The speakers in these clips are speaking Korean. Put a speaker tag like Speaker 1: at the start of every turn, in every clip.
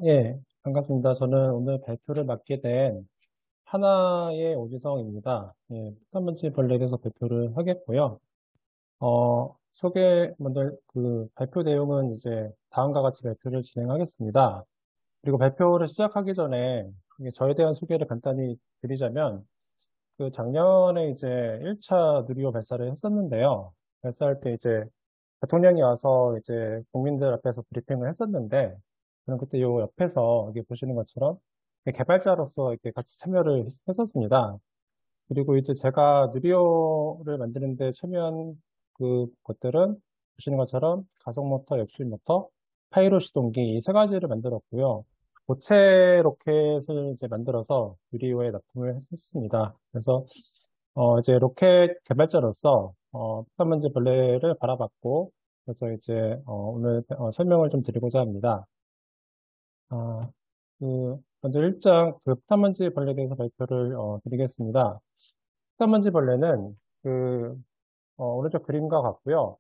Speaker 1: 예, 반갑습니다. 저는 오늘 발표를 맡게 된 하나의 오지성입니다. 예, 폭탄먼지 벌레에 대해서 발표를 하겠고요. 먼저 발표 내용은 이제 다음과 같이 발표를 진행하겠습니다. 그리고 발표를 시작하기 전에 이게 저에 대한 소개를 간단히 드리자면, 작년에 이제 1차 누리호 발사를 했었는데요. 발사할 때 이제 대통령이 와서 이제 국민들 앞에서 브리핑을 했었는데, 저는 그때 요 옆에서 여기 보시는 것처럼 개발자로서 이렇게 같이 참여를 했었습니다. 그리고 이제 제가 누리호를 만드는데 참여한 것들은 보시는 것처럼 가속 모터, 역수입 모터, 파이로 시동기 이 세 가지를 만들었고요. 고체 로켓을 이제 만들어서 누리호에 납품을 했습니다. 그래서 이제 로켓 개발자로서 폭탄먼지 벌레를 바라봤고, 그래서 이제 오늘 설명을 좀 드리고자 합니다. 아, 먼저 1장 폭탄먼지 벌레에 대해서 발표를 드리겠습니다. 폭탄먼지 벌레는 오른쪽 그림과 같고요.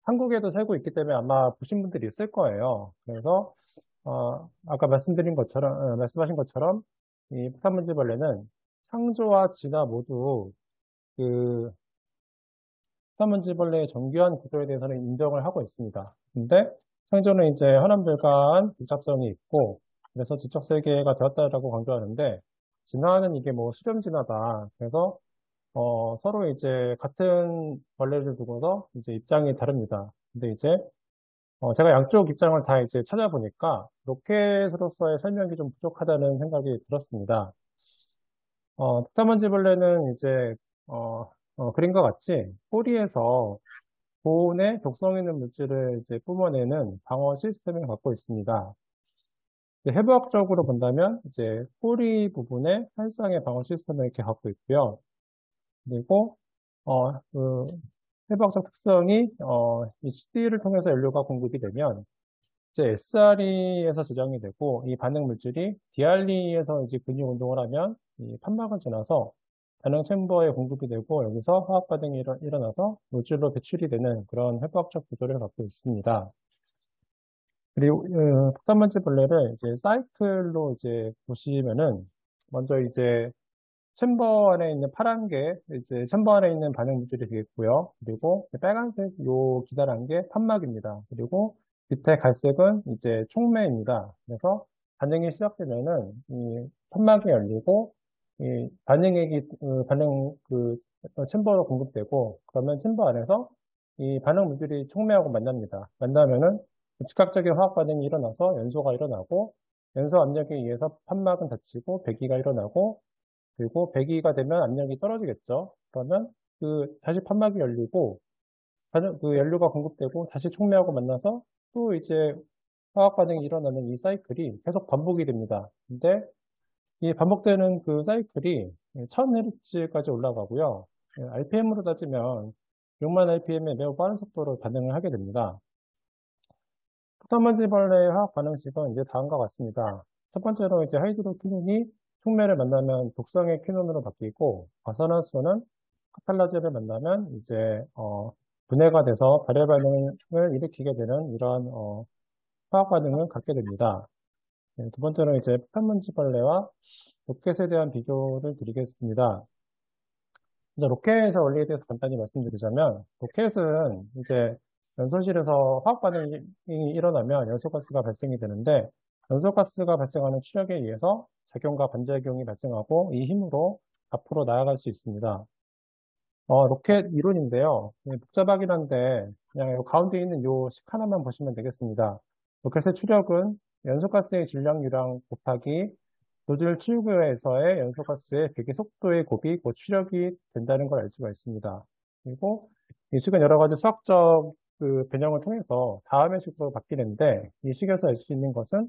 Speaker 1: 한국에도 살고 있기 때문에 아마 보신 분들이 있을 거예요. 그래서 아까 말씀하신 것처럼 이 폭탄먼지 벌레는 창조와 진화 모두 그 폭탄먼지벌레의 정교한 구조에 대해서는 인정을 하고 있습니다. 근데 창조는 이제 현암들과 밀접성이 있고 그래서 지적 설계가 되었다라고 강조하는데, 진화는 이게 뭐 수렴 진화다. 그래서 서로 이제 같은 벌레를 두고서 이제 입장이 다릅니다. 근데 이제 제가 양쪽 입장을 다 이제 찾아보니까 로켓으로서의 설명이 좀 부족하다는 생각이 들었습니다. 폭탄먼지벌레는 이제 그림과 같이 꼬리에서 고온의 독성 있는 물질을 이제 뿜어내는 방어 시스템을 갖고 있습니다. 해부학적으로 본다면 이제 꼬리 부분에 활성의 방어 시스템을 이렇게 갖고 있고요. 그리고 해부학적 특성이 이 CD를 통해서 연료가 공급이 되면 이제 SRE에서 저장이 되고, 이 반응 물질이 DRE에서 이제 근육 운동을 하면 이 판막을 지나서 반응 챔버에 공급이 되고, 여기서 화학 반응이 일어나서 물질로 배출이 되는 그런 해부학적 구조를 갖고 있습니다. 그리고 폭탄먼지 벌레를 이제 사이클로 이제 보시면은, 먼저 이제 챔버 안에 있는 파란 게 이제 챔버 안에 있는 반응 물질이 되겠고요. 그리고 빨간색 요 기다란 게 판막입니다. 그리고 밑에 갈색은 이제 촉매입니다. 그래서 반응이 시작되면은 이 판막이 열리고 이 반응액이 챔버로 공급되고, 그러면 챔버 안에서 이 반응 물질이 촉매하고 만납니다. 만나면은 즉각적인 화학 반응이 일어나서 연소가 일어나고, 연소 압력에 의해서 판막은 닫히고 배기가 일어나고, 그리고 배기가 되면 압력이 떨어지겠죠. 그러면 다시 판막이 열리고, 연료가 공급되고, 다시 촉매하고 만나서 또 이제 화학 반응이 일어나는 이 사이클이 계속 반복이 됩니다. 근데 이 반복되는 그 사이클이 1000Hz까지 올라가고요. RPM으로 따지면 6만 RPM에 매우 빠른 속도로 반응을 하게 됩니다. 폭탄먼지벌레의 화학 반응식은 이제 다음과 같습니다. 첫 번째로 이제 하이드로퀴논이 촉매를 만나면 독성의 퀴논으로 바뀌고, 과산화수소는 카탈라제를 만나면 이제 분해가 돼서 발열 반응을 일으키게 되는 이러한 화학 반응을 갖게 됩니다. 네, 두 번째로 이제 폭탄먼지벌레와 로켓에 대한 비교를 드리겠습니다. 이제 로켓의 원리에 대해서 간단히 말씀드리자면, 로켓은 이제 연소실에서 화학 반응이 일어나면 연소가스가 발생이 되는데, 연소가스가 발생하는 추력에 의해서 작용과 반작용이 발생하고, 이 힘으로 앞으로 나아갈 수 있습니다. 로켓 이론인데요. 복잡하긴 한데 그냥 요 가운데 있는 요 식 하나만 보시면 되겠습니다. 로켓의 추력은 연소가스의 질량유량 곱하기 노즐 치우구에서의 연소가스의 배기 속도의 곱이 추력이 된다는 걸 알 수가 있습니다. 그리고 이 식은 여러 가지 수학적 변형을 통해서 다음의 식으로 바뀌는데, 이 식에서 알 수 있는 것은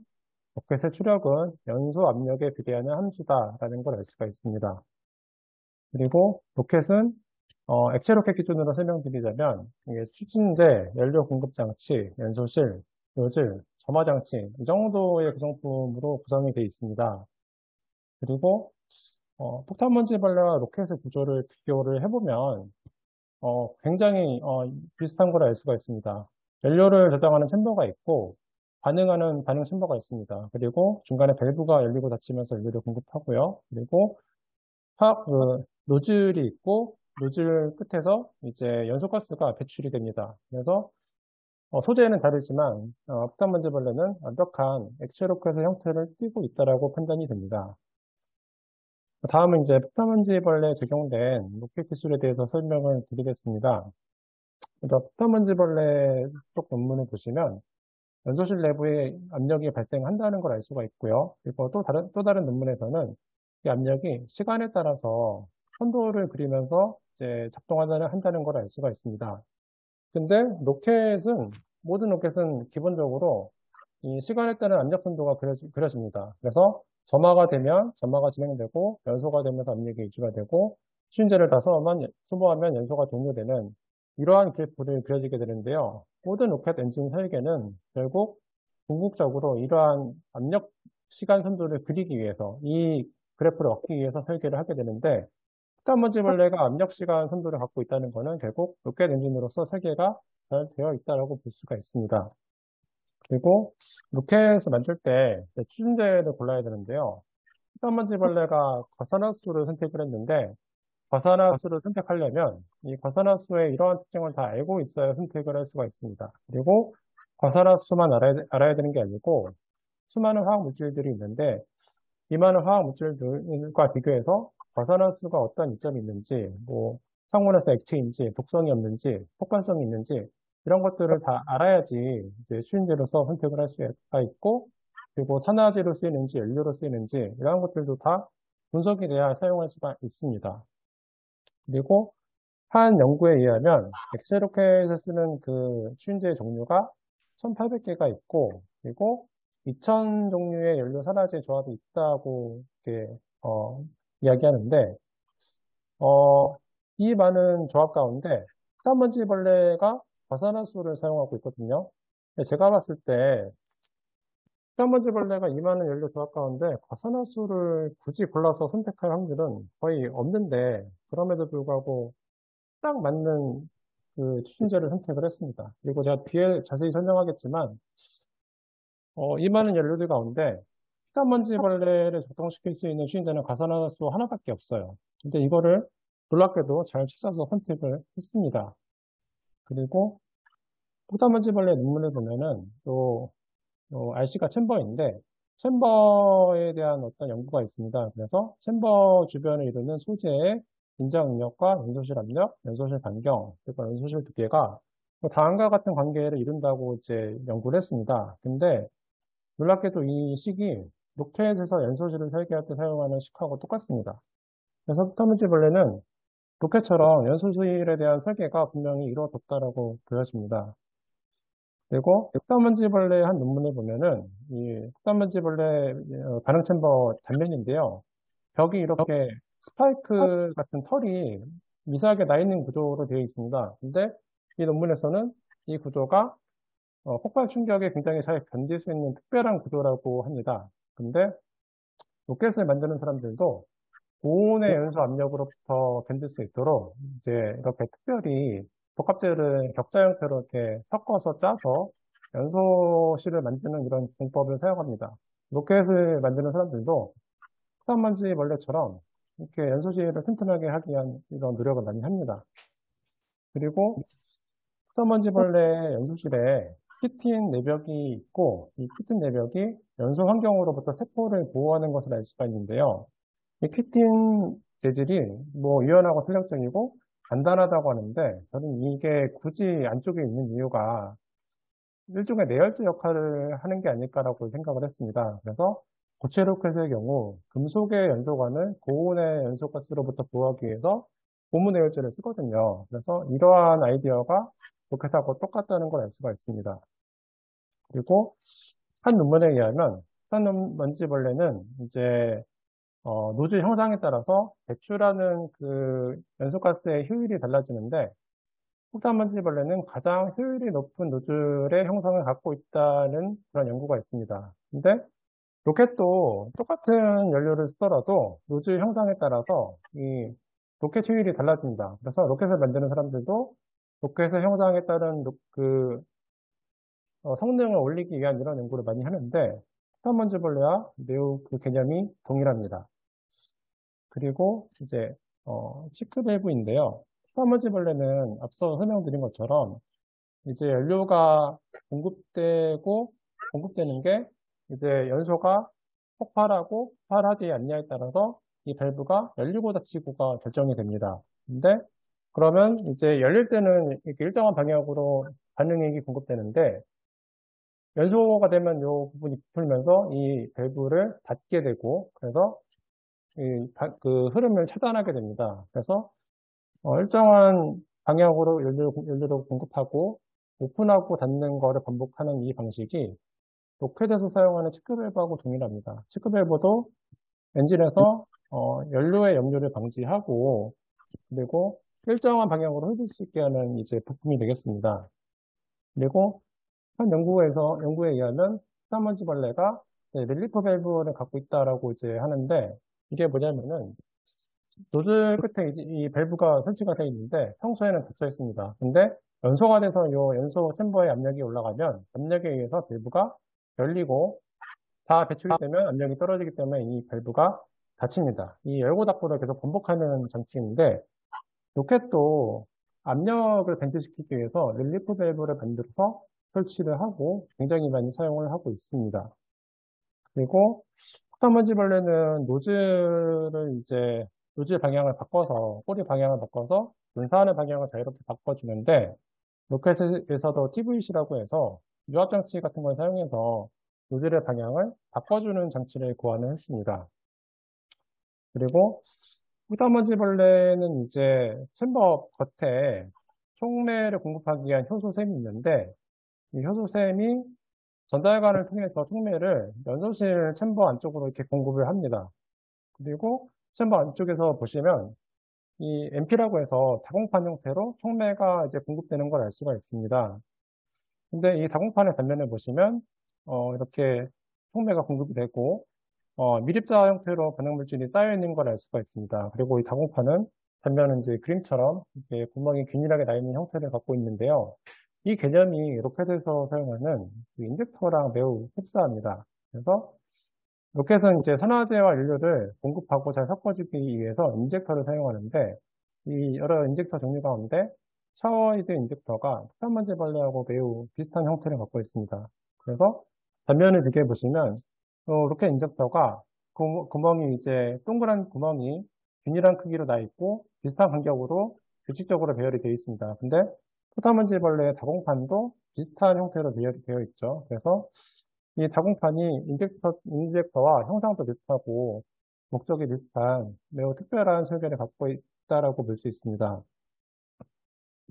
Speaker 1: 로켓의 추력은 연소 압력에 비례하는 함수다라는 걸 알 수가 있습니다. 그리고 로켓은 액체 로켓 기준으로 설명드리자면, 이게 추진제, 연료 공급 장치, 연소실, 노즐, 점화 장치 이 정도의 구성품으로 구성이 되어 있습니다. 그리고 폭탄먼지 벌레와 로켓의 구조를 비교를 해보면 굉장히 비슷한 걸 알 수가 있습니다. 연료를 저장하는 챔버가 있고, 반응하는 반응 챔버가 있습니다. 그리고 중간에 밸브가 열리고 닫히면서 연료를 공급하고요. 그리고 노즐이 있고 노즐 끝에서 이제 연소가스가 배출이 됩니다. 그래서 소재는 다르지만 폭탄먼지벌레는 완벽한 액체로켓의 형태를 띠고 있다라고 판단이 됩니다. 다음은 이제 폭탄먼지벌레에 적용된 로켓 기술에 대해서 설명을 드리겠습니다. 먼저 폭탄먼지벌레 쪽 논문을 보시면 연소실 내부에 압력이 발생한다는 걸 알 수가 있고요. 그리고 또 다른 논문에서는 이 압력이 시간에 따라서 선도를 그리면서 이제 작동한다는 걸 알 수가 있습니다. 근데 모든 로켓은 기본적으로 이 시간에 따른 압력 선도가 그려집니다. 그래서 점화가 되면 점화가 진행되고 연소가 되면서 압력이 유지가 되고 추진제를 다 소모하면 연소가 종료되는 이러한 그래프를 그려지게 되는데요. 모든 로켓 엔진 설계는 결국 궁극적으로 이러한 압력 시간 선도를 그리기 위해서 이 그래프를 얻기 위해서 설계를 하게 되는데 폭탄먼지벌레가 압력 시간 선도를 갖고 있다는 것은 결국 로켓 엔진으로서 설계가 잘 되어 있다고 볼 수가 있습니다. 그리고 로켓을 만들 때 추진제를 골라야 되는데요. 폭탄먼지벌레가 과산화수를 선택을 했는데 과산화수를 선택하려면 이 과산화수의 이러한 특징을 다 알고 있어야 선택을 할 수가 있습니다. 그리고 과산화수만 알아야 되는 게 아니고 수많은 화학 물질들이 있는데 이 많은 화학 물질들과 비교해서 과산화수가 어떤 이점이 있는지, 뭐 상온에서 액체인지, 독성이 없는지, 폭발성이 있는지 이런 것들을 다 알아야지 이제 수인제로서 선택을 할 수가 있고, 그리고 산화제로 쓰이는지 연료로 쓰이는지 이런 것들도 다 분석이 돼야 사용할 수가 있습니다. 그리고 한 연구에 의하면 액체 로켓에 쓰는 그 추인제의 종류가 1,800개가 있고, 그리고 2,000 종류의 연료 산화제 조합이 있다고 이렇게 이야기하는데, 어, 이 많은 조합 가운데 땀먼지벌레가 과산화수를 사용하고 있거든요. 근데 제가 봤을 때 땀먼지벌레가 이 많은 연료 조합 가운데 과산화수를 굳이 골라서 선택할 확률은 거의 없는데, 그럼에도 불구하고 딱 맞는 그 추진제를 선택을 했습니다. 그리고 제가 뒤에 자세히 설명하겠지만, 이 많은 연료들 가운데 피단먼지벌레를 적동시킬 수 있는 추진제는 가산화수 하나밖에 없어요. 근데 이거를 놀랍게도 잘 찾아서 선택을 했습니다. 그리고 피단먼지벌레 논문을 보면은 또 RC가 챔버인데 챔버에 대한 어떤 연구가 있습니다. 그래서 챔버 주변을 이루는 소재의 인장 응력과 연소실 압력, 연소실 반경, 그리고 연소실 두께가 다음과 같은 관계를 이룬다고 이제 연구를 했습니다. 근데 놀랍게도 이 식이 로켓에서 연소실을 설계할 때 사용하는 식하고 똑같습니다. 그래서 피타문지벌레는 로켓처럼 연소실에 대한 설계가 분명히 이루어졌다라고 보여집니다. 그리고 흑단먼지벌레의 한 논문을 보면은 이 흑단먼지벌레 반응 챔버 단면인데요. 벽이 이렇게 스파이크 같은 털이 미세하게 나 있는 구조로 되어 있습니다. 근데 이 논문에서는 이 구조가 폭발 충격에 굉장히 잘 견딜 수 있는 특별한 구조라고 합니다. 근데 로켓을 만드는 사람들도 고온의 연소 압력으로부터 견딜 수 있도록 이제 이렇게 특별히 복합재를 격자 형태로 이렇게 섞어서 짜서 연소실을 만드는 이런 공법을 사용합니다. 로켓을 만드는 사람들도 흑단먼지 벌레처럼 이렇게 연소실을 튼튼하게 하기 위한 이런 노력을 많이 합니다. 그리고 흑단먼지 벌레 연소실에 키틴 내벽이 있고 이 키틴 내벽이 연소 환경으로부터 세포를 보호하는 것을 알 수가 있는데요. 이 키틴 재질이 뭐 유연하고 탄력적이고 간단하다고 하는데 저는 이게 굳이 안쪽에 있는 이유가 일종의 내열재 역할을 하는 게 아닐까라고 생각을 했습니다. 그래서 고체 로켓의 경우 금속의 연소관을 고온의 연소가스로부터 보호하기 위해서 고무 내열재를 쓰거든요. 그래서 이러한 아이디어가 로켓하고 똑같다는 걸 알 수가 있습니다. 그리고 한 논문에 의하면 폭탄먼지벌레는 이제 노즐 형상에 따라서 배출하는 그 연소가스의 효율이 달라지는데 폭탄먼지벌레는 가장 효율이 높은 노즐의 형상을 갖고 있다는 그런 연구가 있습니다. 근데 로켓도 똑같은 연료를 쓰더라도 노즐 형상에 따라서 이 로켓 효율이 달라집니다. 그래서 로켓을 만드는 사람들도 로켓의 형상에 따른 그 성능을 올리기 위한 이런 연구를 많이 하는데 흙단먼지벌레와 매우 그 개념이 동일합니다. 그리고 이제 치크밸브인데요. 흙단먼지벌레는 앞서 설명드린 것처럼 이제 연료가 공급되는 게 이제 연소가 폭발하지 않냐에 따라서 이 밸브가 열리고 닫히고가 결정이 됩니다. 근데 그러면 이제 열릴 때는 이렇게 일정한 방향으로 반응액이 공급되는데 연소가 되면 이 부분이 부풀면서 이 밸브를 닫게 되고 그래서 그 흐름을 차단하게 됩니다. 그래서 일정한 방향으로 연료를 공급하고 오픈하고 닫는 거를 반복하는 이 방식이 로켓에서 사용하는 치크밸브하고 동일합니다. 치크밸브도 엔진에서 연료의 역류를 방지하고 그리고 일정한 방향으로 흐를 수 있게 하는 이제 부품이 되겠습니다. 그리고 한 연구에 의하면 흙단먼지벌레가 릴리프 밸브를 갖고 있다라고 이제 하는데 이게 뭐냐면은 노즐 끝에 이 밸브가 설치가 되어 있는데 평소에는 닫혀 있습니다. 근데 연소가 돼서 이 연소 챔버의 압력이 올라가면 압력에 의해서 밸브가 열리고 다 배출이 되면 압력이 떨어지기 때문에 이 밸브가 닫힙니다. 이 열고 닫고를 계속 반복하는 장치인데 로켓도 압력을 밴드시키기 위해서 릴리프 밸브를 만들어서 설치를 하고 굉장히 많이 사용을 하고 있습니다. 그리고 흙단먼지벌레는 노즐 방향을 바꿔서 꼬리 방향을 바꿔서 분사하는 방향을 자유롭게 바꿔주는데 로켓에서도 TVC라고 해서 유압 장치 같은 걸 사용해서 노즐의 방향을 바꿔주는 장치를 고안을 했습니다. 그리고 흙단먼지벌레는 이제 챔버 겉에 촉매를 공급하기 위한 효소샘이 있는데 이 효소샘이 전달관을 통해서 촉매를 연소실 챔버 안쪽으로 이렇게 공급을 합니다. 그리고 챔버 안쪽에서 보시면 이 MP라고 해서 다공판 형태로 촉매가 이제 공급되는 걸 알 수가 있습니다. 근데 이 다공판의 단면을 보시면 이렇게 촉매가 공급이 되고 밀입자 형태로 반응물질이 쌓여 있는 걸 알 수가 있습니다. 그리고 이 다공판은 단면은 이제 그림처럼 이렇게 구멍이 균일하게 나 있는 형태를 갖고 있는데요. 이 개념이 로켓에서 사용하는 그 인젝터랑 매우 흡사합니다. 그래서 로켓은 이제 산화제와 연료를 공급하고 잘 섞어주기 위해서 인젝터를 사용하는데 이 여러 인젝터 종류 가운데 샤워헤드 인젝터가 흙단먼지벌레하고 매우 비슷한 형태를 갖고 있습니다. 그래서 단면을 비교해 보시면 로켓 인젝터가 구멍이 이제 동그란 구멍이 균일한 크기로 나 있고 비슷한 간격으로 규칙적으로 배열이 되어 있습니다. 근데 흙단먼지벌레의 다공판도 비슷한 형태로 배열이 되어 있죠. 그래서 이 다공판이 인젝터와 형상도 비슷하고 목적이 비슷한 매우 특별한 설계를 갖고 있다라고 볼 수 있습니다.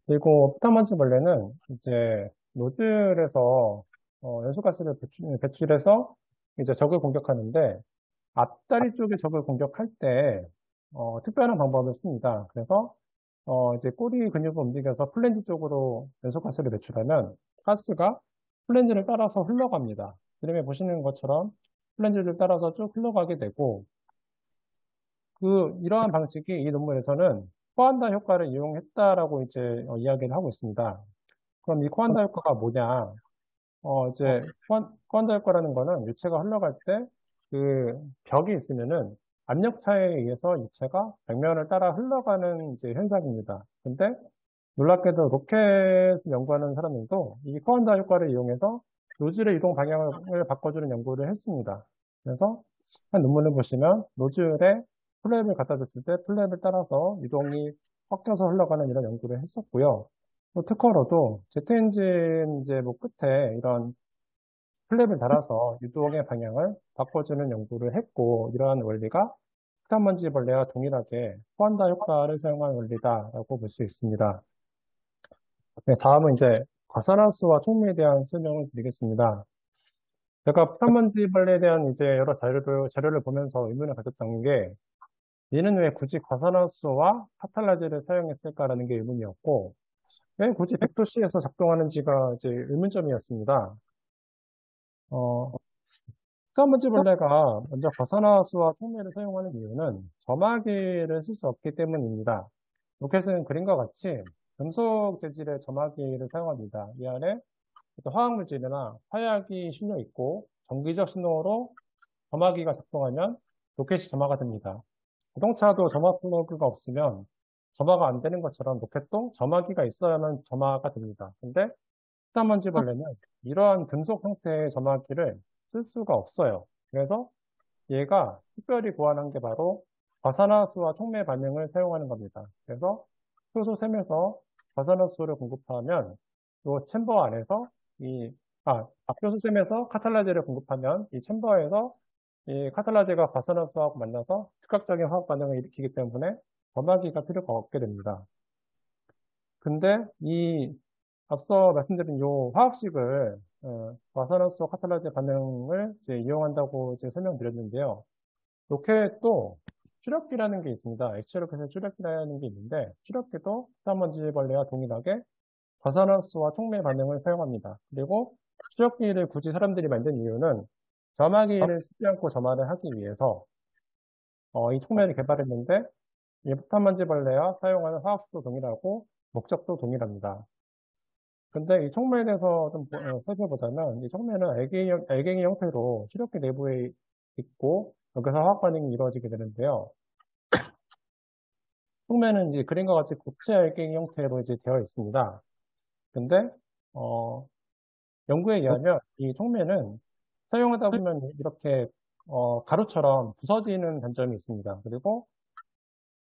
Speaker 1: 그리고 흙단먼지벌레는 이제 노즐에서 연소가스를 배출해서 이제 적을 공격하는데 앞다리 쪽에 적을 공격할 때 특별한 방법을 씁니다. 그래서 이제 꼬리 근육을 움직여서 플랜지 쪽으로 연소가스를 배출하면 가스가 플랜지를 따라서 흘러갑니다. 그림에 보시는 것처럼 플랜지를 따라서 쭉 흘러가게 되고 이러한 방식이 이 논문에서는 코안다 효과를 이용했다라고 이제 이야기를 하고 있습니다. 그럼 이 코안다 효과가 뭐냐? 이제 코안다 효과라는 거는 유체가 흘러갈 때 그 벽이 있으면은 압력 차에 의해서 유체가 벽면을 따라 흘러가는 이제 현상입니다. 근데 놀랍게도 로켓을 연구하는 사람들도 이 코안다 효과를 이용해서 노즐의 이동 방향을 바꿔주는 연구를 했습니다. 그래서 한 논문을 보시면 노즐에 플랩을 갖다 댔을 때 플랩을 따라서 이동이 꺾여서 흘러가는 이런 연구를 했었고요. 또 특허로도 제트 엔진 이제 뭐 끝에 이런 플랩을 달아서 유동의 방향을 바꿔주는 연구를 했고 이러한 원리가 흙단먼지 벌레와 동일하게 코안다 효과를 사용한 원리다라고 볼 수 있습니다. 네, 다음은 이제 과산화수와 촉매에 대한 설명을 드리겠습니다. 제가 흙단먼지 벌레에 대한 이제 여러 자료를 보면서 의문을 가졌던 게 얘는 왜 굳이 과산화수와 카탈라제를 사용했을까라는 게 의문이었고 왜 굳이 100도씨에서 작동하는지가 이제 의문점이었습니다. 흙단먼지벌레가 먼저 과산화수와 촉매를 사용하는 이유는 점화기를 쓸 수 없기 때문입니다. 로켓은 그림과 같이 금속 재질의 점화기를 사용합니다. 이 안에 또 화학물질이나 화약이 실려 있고 정기적 신호로 점화기가 작동하면 로켓이 점화가 됩니다. 자동차도 점화 플러그가 없으면 점화가 안 되는 것처럼 로켓도 점화기가 있어야만 점화가 됩니다. 근데 흙단먼지벌레는 이러한 금속 형태의 점화기를 쓸 수가 없어요. 그래서 얘가 특별히 고안한 게 바로 과산화수와 촉매 반응을 사용하는 겁니다. 그래서 효소샘에서 과산화수를 공급하면 이 챔버 안에서 효소샘에서 카탈라제를 공급하면 이 챔버에서 이 카탈라제가 과산화수하고 만나서 즉각적인 화학 반응을 일으키기 때문에 점화기가 필요가 없게 됩니다. 근데 이 앞서 말씀드린 요 화학식을 과산화수와 카탈라제 반응을 이제 이용한다고 이제 설명드렸는데요. 로켓도 추력기라는 게 있습니다. H로켓의 추력기라는 게 있는데 추력기도 흙단먼지벌레와 동일하게 과산화수와 촉매 반응을 사용합니다. 그리고 추력기를 굳이 사람들이 만든 이유는 점화기를 쓰지 않고 점화를 하기 위해서 이 촉매를 개발했는데 이 흙단먼지벌레와 사용하는 화학수도 동일하고 목적도 동일합니다. 근데 이 촉매에 대해서 좀 살펴보자면 이 촉매는 알갱이 형태로 추력기 내부에 있고 여기서 화학 반응이 이루어지게 되는데요. 촉매는 이제 그림과 같이 고체 알갱이 형태로 이제 되어 있습니다. 근데 연구에 의하면 이 촉매는 사용하다 보면 이렇게 가루처럼 부서지는 단점이 있습니다. 그리고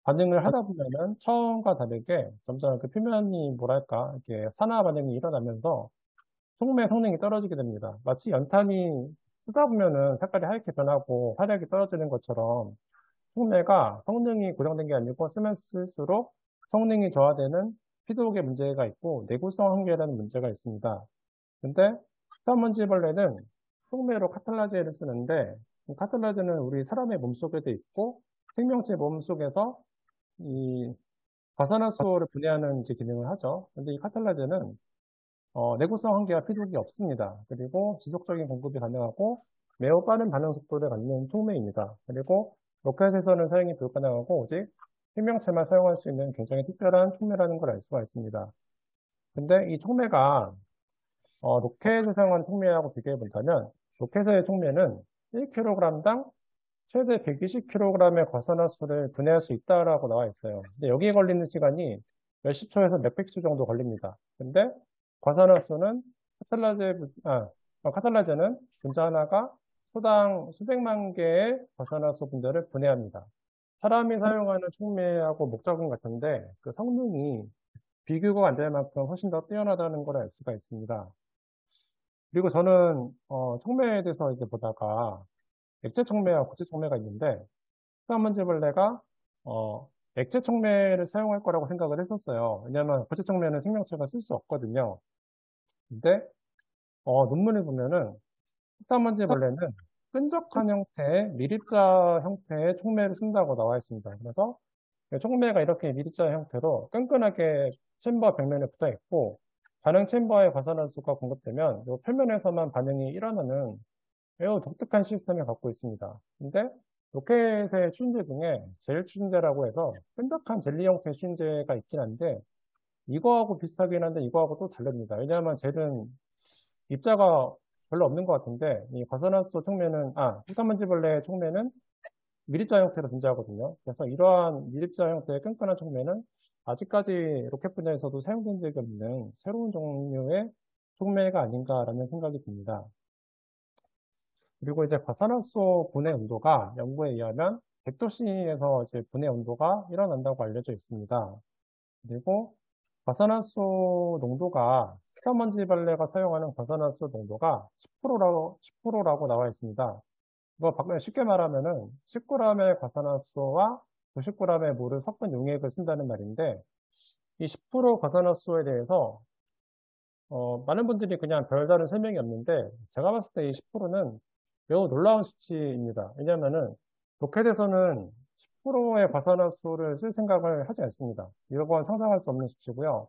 Speaker 1: 반응을 하다 보면은 처음과 다르게 점점 그 표면이 뭐랄까 이렇게 산화 반응이 일어나면서 촉매 성능이 떨어지게 됩니다. 마치 연탄이 쓰다 보면은 색깔이 하얗게 변하고 화력이 떨어지는 것처럼 촉매가 성능이 고정된 게 아니고 쓰면 쓸수록 성능이 저하되는 피드백의 문제가 있고 내구성 한계라는 문제가 있습니다. 근데 흙단먼지벌레는 촉매로 카탈라제를 쓰는데 이 카탈라제는 우리 사람의 몸속에도 있고 생명체 몸속에서 이 과산화수소를 분해하는 이제 기능을 하죠. 근데 이 카탈라제는 내구성 한계와 피독이 없습니다. 그리고 지속적인 공급이 가능하고 매우 빠른 반응 속도를 갖는 촉매입니다. 그리고 로켓에서는 사용이 불가능하고 오직 생명체만 사용할 수 있는 굉장히 특별한 촉매라는 걸 알 수가 있습니다. 근데 이 촉매가 로켓에 사용하는 촉매하고 비교해 본다면 로켓의 촉매는 1kg당 최대 120kg의 과산화수를 분해할 수 있다라고 나와 있어요. 근데 여기에 걸리는 시간이 몇십 초에서 몇백 초 정도 걸립니다. 근데 과산화수는 카탈라제는 분자 하나가 소당 수백만 개의 과산화수 분자를 분해합니다. 사람이 사용하는 촉매하고 목적은 같은데 그 성능이 비교가 안 될 만큼 훨씬 더 뛰어나다는 걸 알 수가 있습니다. 그리고 저는 촉매에 대해서 이제 보다가 액체 촉매와 고체 촉매가 있는데 흙단먼지벌레가 액체 촉매를 사용할 거라고 생각을 했었어요. 왜냐하면 고체 촉매는 생명체가 쓸 수 없거든요. 근데 논문을 보면은 흙단먼지벌레는 끈적한 형태의 미립자 형태의 촉매를 쓴다고 나와 있습니다. 그래서 촉매가 이렇게 미립자 형태로 끈끈하게 챔버 벽면에 붙어 있고 반응 챔버에 과산화수가 공급되면 이 표면에서만 반응이 일어나는 매우 독특한 시스템을 갖고 있습니다. 근데 로켓의 추진제 중에 젤 추진제라고 해서 끈적한 젤리 형태의 추진제가 있긴 한데 이거하고 비슷하긴 한데 이거하고 또 다릅니다. 왜냐하면 젤은 입자가 별로 없는 것 같은데 이 과산화수 촉매는 흙단먼지벌레의 촉매는 미립자 형태로 존재하거든요. 그래서 이러한 미립자 형태의 끈끈한 촉매는 아직까지 로켓 분야에서도 사용된 적이 없는 새로운 종류의 촉매가 아닌가라는 생각이 듭니다. 그리고 이제 과산화수 분해 온도가 연구에 의하면 100도씨에서 이제 분해 온도가 일어난다고 알려져 있습니다. 그리고 과산화수 농도가 흙단먼지벌레가 사용하는 과산화수 농도가 10%라고 나와 있습니다. 이거 쉽게 말하면은 10g의 과산화수와 90g의 물을 섞은 용액을 쓴다는 말인데 이 10% 과산화수에 대해서 많은 분들이 그냥 별다른 설명이 없는데 제가 봤을 때 이 10%는 매우 놀라운 수치입니다. 왜냐하면은 로켓에서는 10%의 과산화수를 쓸 생각을 하지 않습니다. 이건 상상할 수 없는 수치고요.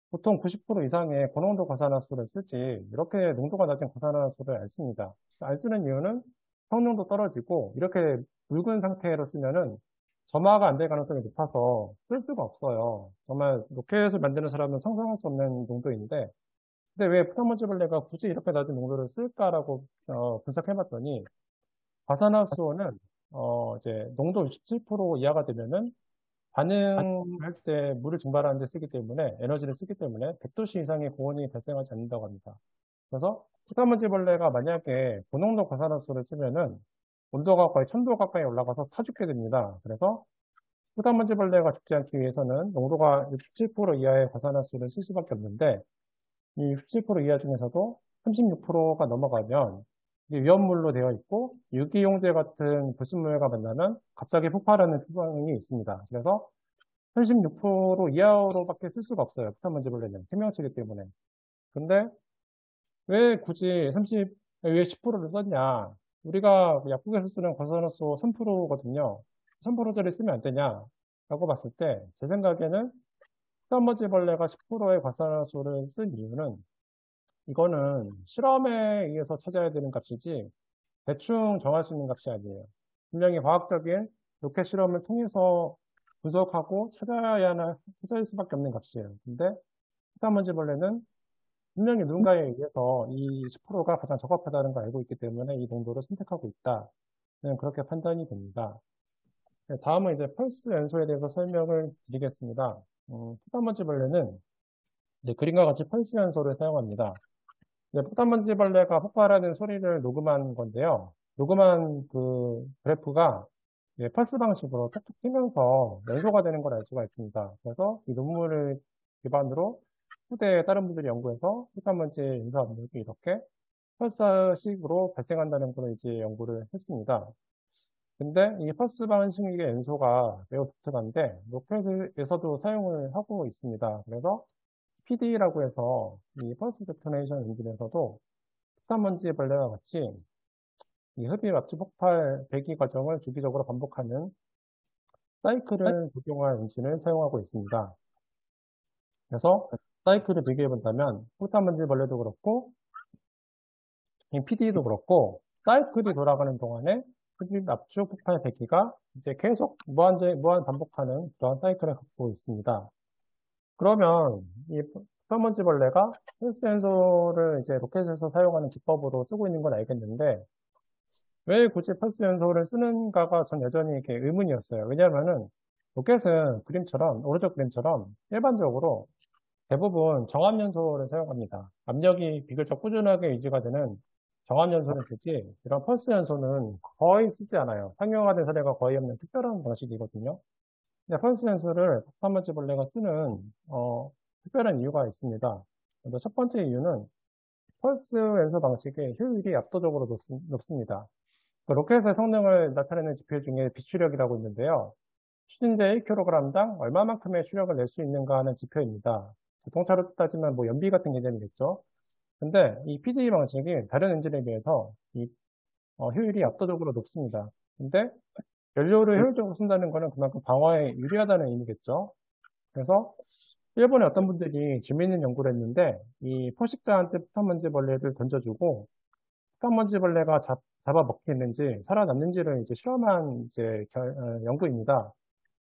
Speaker 1: 보통 90% 이상의 고농도 과산화수를 쓰지 이렇게 농도가 낮은 과산화수를 안 씁니다. 안 쓰는 이유는 성능도 떨어지고 이렇게 묽은 상태로 쓰면은 점화가 안 될 가능성이 높아서 쓸 수가 없어요. 정말 로켓을 만드는 사람은 상상할 수 없는 농도인데 근데 왜 부탄물질벌레가 굳이 이렇게 낮은 농도를 쓸까라고 분석해봤더니 과산화수소는 이제 농도 67% 이하가 되면은 반응할 때 물을 증발하는 데 쓰기 때문에 에너지를 쓰기 때문에 100도씨 이상의 고온이 발생하지 않는다고 합니다. 그래서 부탄물질벌레가 만약에 고농도 과산화수소를 쓰면은 온도가 거의 1000도 가까이 올라가서 타 죽게 됩니다. 그래서 부탄물질벌레가 죽지 않기 위해서는 농도가 67% 이하의 과산화수소를 쓸 수밖에 없는데 이 67% 이하 중에서도 36%가 넘어가면 이게 위험물로 되어 있고 유기용제 같은 불순물과 만나면 갑자기 폭발하는 특성이 있습니다. 그래서 36% 이하로밖에 쓸 수가 없어요. 부탄물질벌레는 생명체이기 때문에. 근데 왜 굳이 왜 10%를 썼냐? 우리가 약국에서 쓰는 과산화수소 3%거든요. 3%짜리 쓰면 안 되냐? 라고 봤을 때 제 생각에는 부탄물질벌레가 10%의 과산화수소를 쓴 이유는 이거는 실험에 의해서 찾아야 되는 값이지 대충 정할 수 있는 값이 아니에요. 분명히 과학적인 로켓 실험을 통해서 분석하고 찾아야 수밖에 없는 값이에요. 근데 부탄물질벌레는 분명히 누군가에 의해서 이 10%가 가장 적합하다는 걸 알고 있기 때문에 이 농도를 선택하고 있다. 는 그렇게 판단이 됩니다. 네, 다음은 이제 펄스 연소에 대해서 설명을 드리겠습니다. 부탄물질벌레는 이제 그림과 같이 펄스 연소를 사용합니다. 네, 폭탄먼지벌레가 폭발하는 소리를 녹음한 건데요. 녹음한 그 그래프가 예, 펄스 방식으로 톡톡 튀면서 연소가 되는 걸 알 수가 있습니다. 그래서 이 논문을 기반으로 후대에 다른 분들이 연구해서 폭탄먼지 연소 압력이 이렇게 펄스식으로 발생한다는 걸 이제 연구를 했습니다. 근데 이 펄스 방식의 연소가 매우 독특한데 로켓에서도 사용을 하고 있습니다. 그래서 PD라고 해서 이 펄스 데토네이션 엔진에서도 폭탄먼지 벌레와 같이 이 흡입 압축 폭발 배기 과정을 주기적으로 반복하는 사이클을 적용한 엔진을 사용하고 있습니다. 그래서 사이클을 비교해 본다면 폭탄먼지 벌레도 그렇고 이 PD도 그렇고 사이클이 돌아가는 동안에 흡입 압축 폭발 배기가 이제 계속 무한 반복하는 그런 사이클을 갖고 있습니다. 그러면 이 폭탄먼지벌레가 헬스 연소를 이제 로켓에서 사용하는 기법으로 쓰고 있는 건 알겠는데 왜 굳이 펄스 연소를 쓰는가가 전 여전히 이렇게 의문이었어요. 왜냐하면은 로켓은 오른쪽 그림처럼 일반적으로 대부분 정압 연소를 사용합니다. 압력이 비교적 꾸준하게 유지가 되는 정압 연소를 쓰지 이런 펄스 연소는 거의 쓰지 않아요. 상용화된 사례가 거의 없는 특별한 방식이거든요. 근데 펄스 연소를 폭탄물질벌레가 쓰는 특별한 이유가 있습니다. 먼저 첫 번째 이유는 펄스 연소 방식의 효율이 압도적으로 높습니다. 그 로켓의 성능을 나타내는 지표 중에 비추력이라고 있는데요. 추진제 1kg당 얼마만큼의 추력을 낼 수 있는가 하는 지표입니다. 자동차로 따지면 뭐 연비 같은 개념이겠죠. 근데 이 PDE 방식이 다른 엔진에 비해서 효율이 압도적으로 높습니다. 근데 연료를 효율적으로 쓴다는 것은 그만큼 방어에 유리하다는 의미겠죠. 그래서 일본의 어떤 분들이 재미있는 연구를 했는데 이 포식자한테 폭탄먼지벌레를 던져주고 폭탄먼지벌레가 잡아먹히는지 살아남는지를 이제 실험한 이제 연구입니다.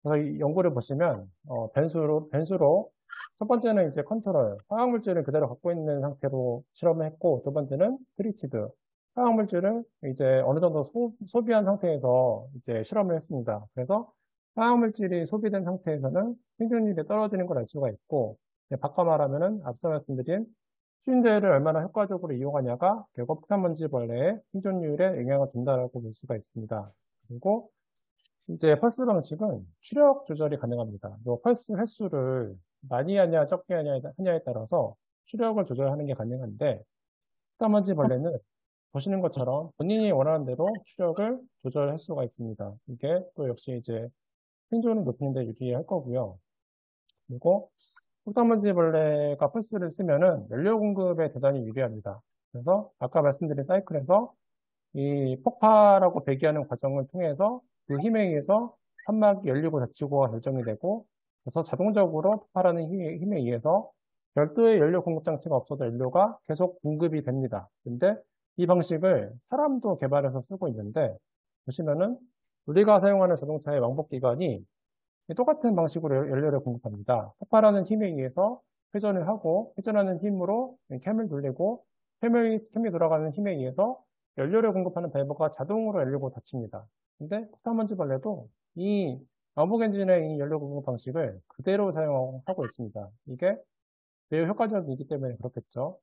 Speaker 1: 그래서 이 연구를 보시면 변수로 첫 번째는 이제 컨트롤 화학물질을 그대로 갖고 있는 상태로 실험을 했고 두 번째는 트리티드 화학물질을 이제 어느 정도 소비한 상태에서 이제 실험을 했습니다. 그래서 화학물질이 소비된 상태에서는 생존율이 떨어지는 걸 알 수가 있고, 바꿔 말하면은 앞서 말씀드린 추진제를 얼마나 효과적으로 이용하냐가 결국 폭탄먼지 벌레의 생존율에 영향을 준다라고 볼 수가 있습니다. 그리고 이제 펄스 방식은 추력 조절이 가능합니다. 이 펄스 횟수를 많이 하냐 적게 하냐에 따라서 추력을 조절하는 게 가능한데 폭탄먼지 벌레는 보시는 것처럼 본인이 원하는 대로 추력을 조절할 수가 있습니다. 이게 또 역시 이제 생존을 높이는 데 유리할 거고요. 그리고 폭탄먼지벌레가 펄스를 쓰면은 연료 공급에 대단히 유리합니다. 그래서 아까 말씀드린 사이클에서 이 폭발하고 배기하는 과정을 통해서 그 힘에 의해서 판막이 열리고 닫히고가 결정이 되고 그래서 자동적으로 폭발하는 힘에 의해서 별도의 연료 공급 장치가 없어도 연료가 계속 공급이 됩니다. 근데 이 방식을 사람도 개발해서 쓰고 있는데 보시면은 우리가 사용하는 자동차의 왕복 기관이 똑같은 방식으로 연료를 공급합니다. 폭발하는 힘에 의해서 회전을 하고 회전하는 힘으로 캠을 돌리고 캠이 돌아가는 힘에 의해서 연료를 공급하는 밸브가 자동으로 열리고 닫힙니다. 근데 폭탄먼지벌레도 이 왕복 엔진의 이 연료 공급 방식을 그대로 사용하고 있습니다. 이게 매우 효과적이기 때문에 그렇겠죠.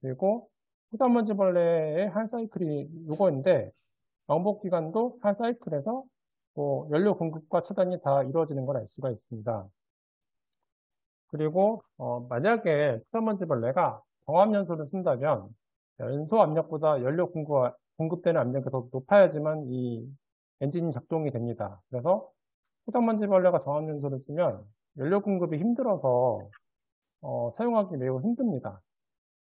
Speaker 1: 그리고 폭탄먼지벌레의 한 사이클이 이거인데 왕복 기간도 한 사이클에서 뭐 연료 공급과 차단이 다 이루어지는 걸 알 수가 있습니다. 그리고 만약에 폭탄먼지벌레가 정압연소를 쓴다면 연소 압력보다 연료 공급되는 압력이 더 높아야지만 이 엔진이 작동이 됩니다. 그래서 폭탄먼지벌레가 정압연소를 쓰면 연료 공급이 힘들어서 사용하기 매우 힘듭니다.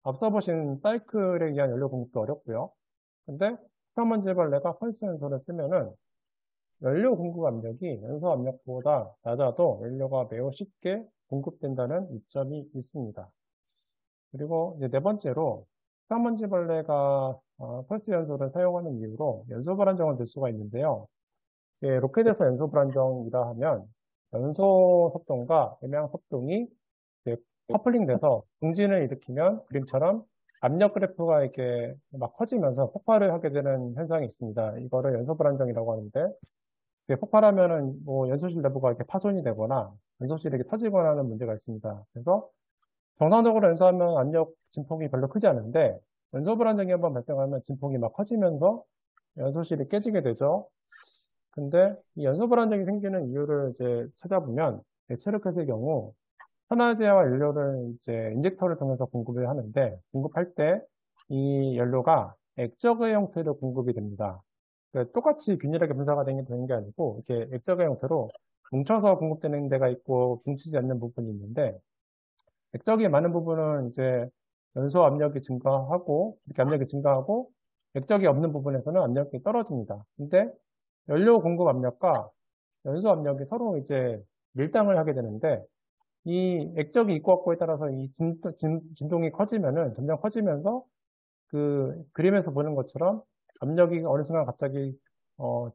Speaker 1: 앞서 보신 사이클에 의한 연료 공급도 어렵고요. 근데 폭탄먼지벌레가 펄스 연소를 쓰면은 연료 공급 압력이 연소 압력보다 낮아도 연료가 매우 쉽게 공급된다는 이점이 있습니다. 그리고 이제 네 번째로 폭탄먼지벌레가 펄스 연소를 사용하는 이유로 연소 불안정을 들 수가 있는데요. 로켓에서 연소 불안정이라 하면 연소 섭동과 음향 섭동이 커플링 돼서 중진을 일으키면 그림처럼 압력 그래프가 이렇게 막 커지면서 폭발을 하게 되는 현상이 있습니다. 이거를 연소 불안정이라고 하는데 폭발하면은 뭐 연소실 내부가 이렇게 파손이 되거나 연소실이 이렇게 터지거나 하는 문제가 있습니다. 그래서 정상적으로 연소하면 압력 진폭이 별로 크지 않은데 연소 불안정이 한번 발생하면 진폭이 막 커지면서 연소실이 깨지게 되죠. 근데 이 연소 불안정이 생기는 이유를 이제 찾아보면 체르켓의 경우 산화제와 연료를 이제 인젝터를 통해서 공급을 하는데 공급할 때 이 연료가 액적의 형태로 공급이 됩니다. 똑같이 균일하게 분사가 되는 게 아니고 이렇게 액적의 형태로 뭉쳐서 공급되는 데가 있고 뭉치지 않는 부분이 있는데 액적이 많은 부분은 이제 연소 압력이 증가하고 이렇게 압력이 증가하고 액적이 없는 부분에서는 압력이 떨어집니다. 근데 연료 공급 압력과 연소 압력이 서로 이제 밀당을 하게 되는데 이 액적이 있고 없고에 따라서 이 진동이 커지면은 점점 커지면서 그 그림에서 보는 것처럼 압력이 어느 순간 갑자기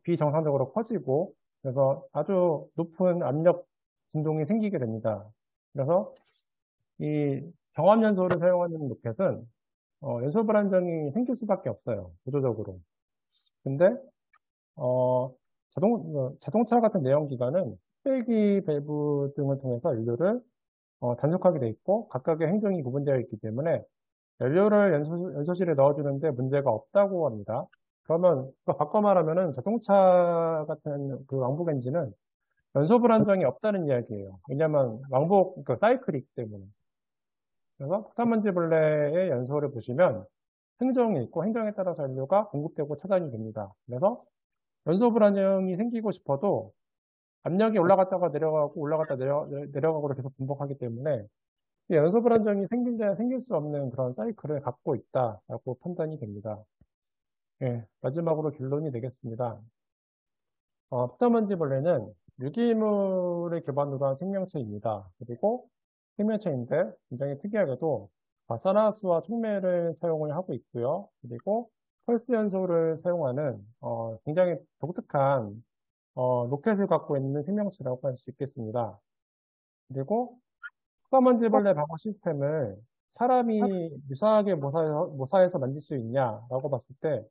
Speaker 1: 비정상적으로 커지고 그래서 아주 높은 압력 진동이 생기게 됩니다. 그래서 이 경합연소를 사용하는 로켓은 연소 불안정이 생길 수밖에 없어요. 구조적으로. 근데 자동차 같은 내연기관은 흡배기 밸브 등을 통해서 연료를 단속하게 돼 있고 각각의 행정이 구분되어 있기 때문에 연료를 연소실에 넣어주는데 문제가 없다고 합니다. 그러면 그거 바꿔 말하면은 자동차 같은 그 왕복 엔진은 연소 불안정이 없다는 이야기예요. 왜냐하면 왕복 그 사이클이기 때문에. 그래서 폭탄먼지벌레의 연소를 보시면 행정이 있고 행정에 따라서 연료가 공급되고 차단이 됩니다. 그래서 연소 불안정이 생기고 싶어도 압력이 올라갔다가 내려가고 올라갔다 내려가고 계속 반복하기 때문에 연소 불안정이 생길 수 없는 그런 사이클을 갖고 있다라고 판단이 됩니다. 예, 마지막으로 결론이 되겠습니다. 폭탄먼지벌레는 유기물을 기반으로 한 생명체입니다. 그리고 생명체인데 굉장히 특이하게도 바사나스와 촉매를 사용을 하고 있고요. 그리고 펄스 연소를 사용하는 굉장히 독특한 로켓을 갖고 있는 생명체라고 할 수 있겠습니다. 그리고 폭탄먼지벌레 방어 시스템을 사람이 유사하게 모사해서 만들 수 있냐라고 봤을 때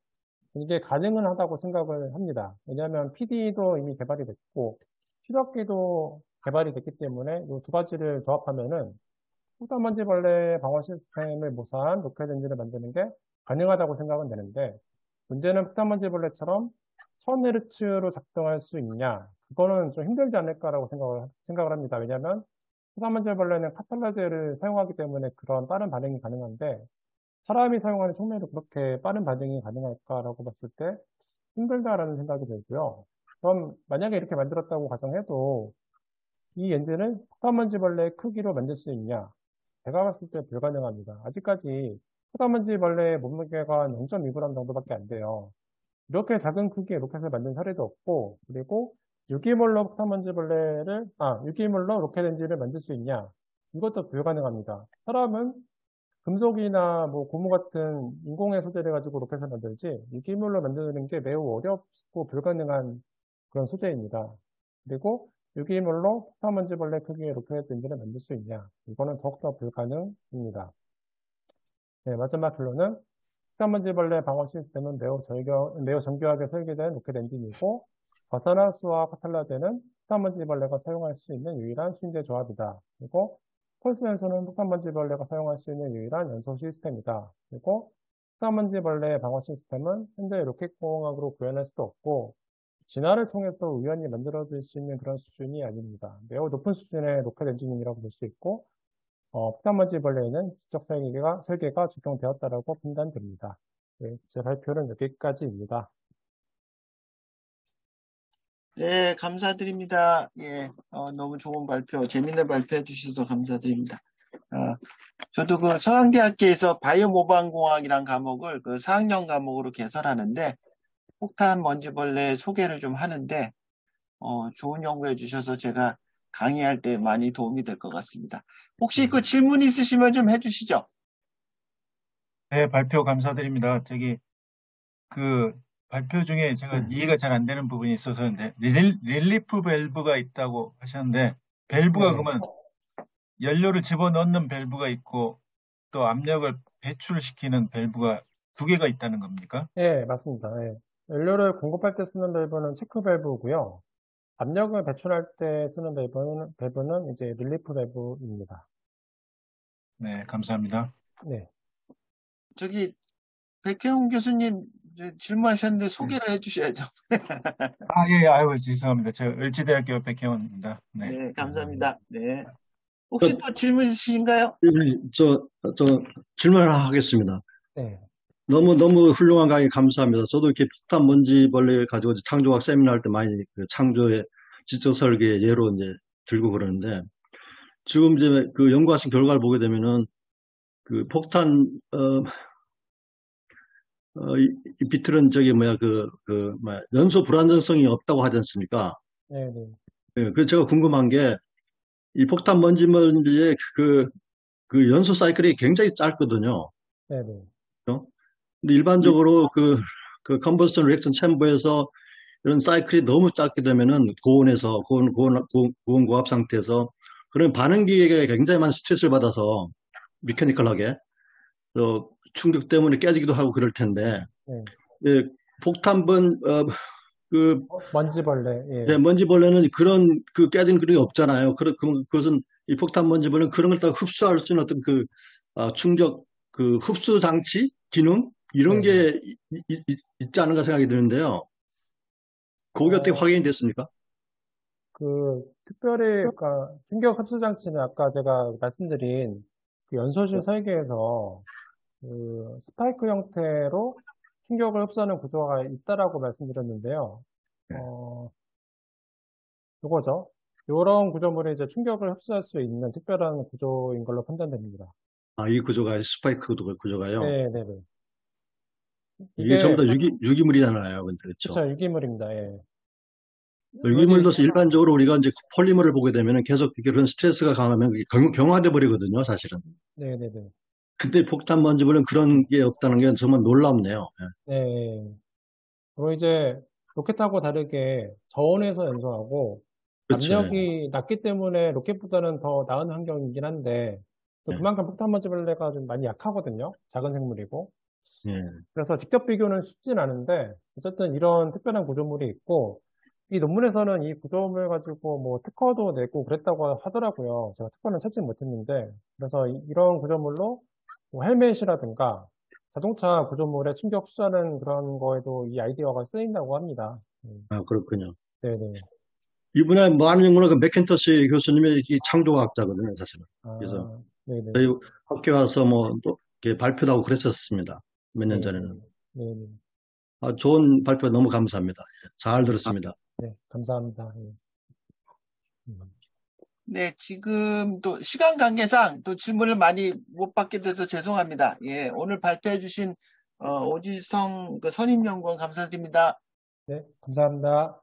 Speaker 1: 이게 가능은 하다고 생각을 합니다. 왜냐하면 PD도 이미 개발이 됐고 추적기도 개발이 됐기 때문에 이 두 가지를 조합하면은 폭탄먼지벌레 방어 시스템을 모사한 로켓 엔진을 만드는 게 가능하다고 생각은 되는데 문제는 폭탄먼지벌레처럼 1000Hz로 작동할 수 있냐? 그거는 좀 힘들지 않을까라고 생각을 합니다. 왜냐하면 폭탄먼지벌레는 카탈라제를 사용하기 때문에 그런 빠른 반응이 가능한데 사람이 사용하는 촉매도 그렇게 빠른 반응이 가능할까라고 봤을 때 힘들다라는 생각이 들고요. 그럼 만약에 이렇게 만들었다고 가정해도 이 엔진을 폭탄먼지벌레의 크기로 만들 수 있냐? 제가 봤을 때 불가능합니다. 아직까지 폭탄먼지벌레의 몸무게가 0.2g 정도밖에 안 돼요. 이렇게 작은 크기의 로켓을 만든 사례도 없고, 그리고 유기물로 로켓 엔진을 만들 수 있냐? 이것도 불가능합니다. 사람은 금속이나 뭐 고무 같은 인공의 소재를 가지고 로켓을 만들지, 유기물로 만드는 게 매우 어렵고 불가능한 그런 소재입니다. 그리고 유기물로 폭탄먼지벌레 크기의 로켓 엔진을 만들 수 있냐? 이거는 더욱더 불가능입니다. 네, 마지막 결론은 폭탄먼지벌레 방어 시스템은 매우 정교하게 설계된 로켓 엔진이고 과산화수와 카탈라제는 폭탄먼지벌레가 사용할 수 있는 유일한 신재 조합이다. 그리고 펄스 연소는 폭탄먼지벌레가 사용할 수 있는 유일한 연소 시스템이다. 그리고 폭탄먼지벌레 방어 시스템은 현재 로켓공학으로 구현할 수도 없고 진화를 통해서 우연히 만들어질 수 있는 그런 수준이 아닙니다. 매우 높은 수준의 로켓 엔지니어라고 볼 수 있고, 폭탄먼지벌레에는 지적 설계가 적용되었다라고 판단됩니다. 네, 제 발표는 여기까지입니다.
Speaker 2: 네, 감사드립니다. 예, 너무 좋은 발표, 재밌는 발표 해주셔서 감사드립니다. 저도 그 서강대학교에서 바이오모방공학이란 과목을 그 4학년 과목으로 개설하는데, 폭탄 먼지벌레 소개를 좀 하는데, 좋은 연구해 주셔서 제가 강의할 때 많이 도움이 될 것 같습니다. 혹시 그 질문 있으시면 좀 해주시죠.
Speaker 3: 네, 발표 감사드립니다. 그 발표 중에 제가 이해가 잘 안 되는 부분이 있어서인데, 릴리프 밸브가 있다고 하셨는데, 밸브가 그러면 연료를 집어넣는 밸브가 있고, 또 압력을 배출시키는 밸브가 두 개가 있다는 겁니까?
Speaker 1: 네, 맞습니다. 네. 연료를 공급할 때 쓰는 밸브는 체크 밸브고요. 압력을 배출할 때 쓰는 밸브는 이제 릴리프 밸브입니다.
Speaker 3: 네, 감사합니다.
Speaker 1: 네.
Speaker 2: 백혜웅 교수님 질문하셨는데 소개를 해주셔야죠.
Speaker 3: 예, 아유, 죄송합니다. 저 을지대학교 백혜원입니다. 네.
Speaker 2: 네, 감사합니다. 네. 혹시 또 질문 있으신가요?
Speaker 4: 저 질문을 하겠습니다.
Speaker 1: 네.
Speaker 4: 너무 훌륭한 강의 감사합니다. 저도 이렇게 폭탄 먼지 벌레를 가지고 창조학 세미나 할 때 많이 그 창조의 지적 설계 예로 이제 들고 그러는데, 지금 이제 그 연구하신 결과를 보게 되면은 그 폭탄 이 비틀은 연소 불안정성이 없다고 하지 않습니까?
Speaker 1: 네, 네.
Speaker 4: 네, 그래서 제가 궁금한 게 이 폭탄 먼지의 그 연소 사이클이 굉장히 짧거든요.
Speaker 1: 네, 네.
Speaker 4: 근데 일반적으로 그 컨버전 리액션 챔버에서 이런 사이클이 너무 짧게 되면은 고온 고압 상태에서 그런 반응 기계가 굉장히 많은 스트레스를 받아서 미케니컬하게 충격 때문에 깨지기도 하고 그럴 텐데, 예,
Speaker 1: 먼지벌레, 예.
Speaker 4: 네, 먼지벌레는 그런 깨지는 그런 게 없잖아요. 그것은 이 폭탄 먼지벌레는 그런 걸 다 흡수할 수 있는 어떤 충격 흡수 장치 기능 이런 게 있지 않은가 생각이 드는데요. 그게 어떻게 확인이 됐습니까?
Speaker 1: 특별히, 그러니까, 충격 흡수 장치는 아까 제가 말씀드린 그 연소실 설계에서 스파이크 형태로 충격을 흡수하는 구조가 있다라고 말씀드렸는데요. 요거죠. 이런 구조물이 이제 충격을 흡수할 수 있는 특별한 구조인 걸로 판단됩니다.
Speaker 4: 이 구조가 스파이크 구조가요?
Speaker 1: 네.
Speaker 4: 이게 전부 다 유기물이잖아요. 그렇죠?
Speaker 1: 그렇죠. 유기물입니다. 예.
Speaker 4: 유기물로서 일반적으로 우리가 이제 폴리머를 보게 되면 계속 그런 스트레스가 강하면 경화돼 버리거든요, 사실은.
Speaker 1: 네.
Speaker 4: 근데 폭탄 먼지물은 그런 게 없다는 게 정말 놀랍네요.
Speaker 1: 네. 그리고 이제 로켓하고 다르게 저온에서 연소하고
Speaker 4: 그렇죠.
Speaker 1: 압력이 낮기 때문에 로켓보다는 더 나은 환경이긴 한데 또 그만큼 폭탄 먼지벌레가 좀 많이 약하거든요. 작은 생물이고. 그래서 직접 비교는 쉽진 않은데 어쨌든 이런 특별한 구조물이 있고 이 논문에서는 이 구조물 가지고 뭐 특허도 내고 그랬다고 하더라고요. 제가 특허는 찾지 못했는데 그래서 이런 구조물로 뭐 헬멧이라든가 자동차 구조물에 충격 흡수하는 그런 거에도 이 아이디어가 쓰인다고 합니다.
Speaker 4: 그렇군요.
Speaker 1: 네네.
Speaker 4: 이분의 많은 연구는 그 맥킨터시 교수님의 이 창조학자거든요, 사실은. 그래서
Speaker 1: 네네.
Speaker 4: 저희 학교 와서 또 이렇게 발표도 하고 그랬었습니다. 몇 년 전에는.
Speaker 1: 네네.
Speaker 4: 좋은 발표 너무 감사합니다. 잘 들었습니다.
Speaker 1: 네, 감사합니다.
Speaker 2: 네, 지금 또 시간 관계상 또 질문을 많이 못 받게 돼서 죄송합니다. 예, 오늘 발표해 주신 오지성 선임연구원 감사드립니다.
Speaker 1: 네, 감사합니다.